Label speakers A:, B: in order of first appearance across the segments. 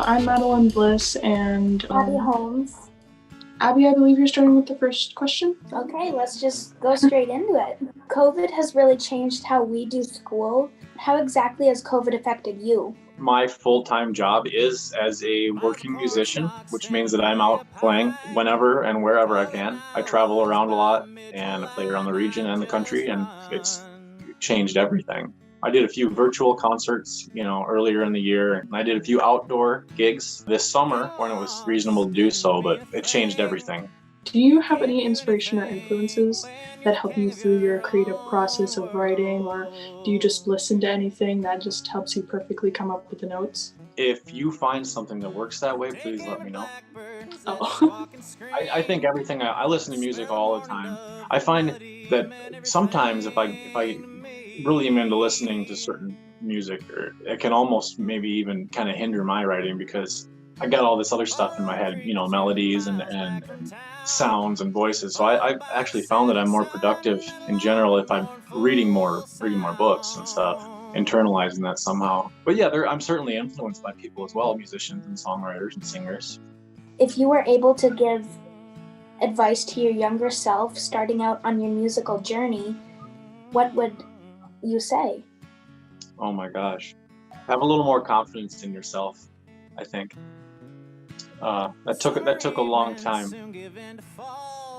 A: I'm Madeline Bliss and
B: Abby Holmes.
A: Abby, I believe you're starting with the first question.
B: Okay, let's just go straight into it. COVID has really changed how we do school. How exactly has COVID affected you?
C: My full-time job is as a working musician, which means that I'm out playing whenever and wherever I can. I travel around a lot and I play around the region and the country, and it's changed everything. I did a few virtual concerts, earlier in the year, and I did a few outdoor gigs this summer when it was reasonable to do so, but it changed everything.
A: Do you have any inspiration or influences that help you through your creative process of writing, or do you just listen to anything that just helps you perfectly come up with the notes?
C: If you find something that works that way, please let me know.
A: Oh.
C: I think everything, I listen to music all the time. I find that sometimes if I really am into listening to certain music, or it can almost maybe even kind of hinder my writing because I got all this other stuff in my head, melodies and sounds and voices. So I've actually found that I'm more productive in general if I'm reading more books and stuff, internalizing that somehow. But yeah, I'm certainly influenced by people as well, musicians and songwriters and singers.
B: If you were able to give advice to your younger self starting out on your musical journey, what would you say?
C: Oh my gosh. Have a little more confidence in yourself, I think. That took a long time.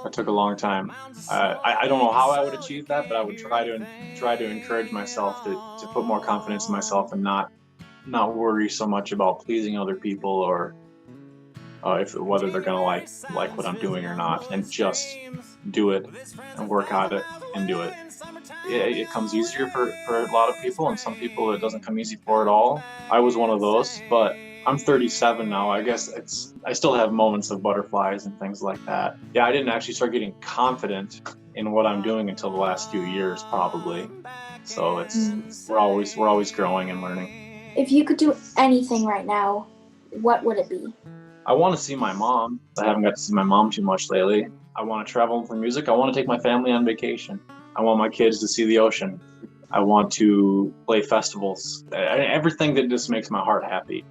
C: That took a long time. I don't know how I would achieve that, but I would try to encourage myself to put more confidence in myself and not worry so much about pleasing other people or whether they're gonna like what I'm doing or not, and just do it and work at it and do it. It comes easier for a lot of people, and some people it doesn't come easy for at all. I was one of those, but I'm 37 now. I guess I still have moments of butterflies and things like that. Yeah, I didn't actually start getting confident in what I'm doing until the last few years, probably. So we're always growing and learning.
B: If you could do anything right now, what would it be?
C: I want to see my mom. I haven't got to see my mom too much lately. I want to travel for music. I want to take my family on vacation. I want my kids to see the ocean. I want to play festivals. Everything that just makes my heart happy.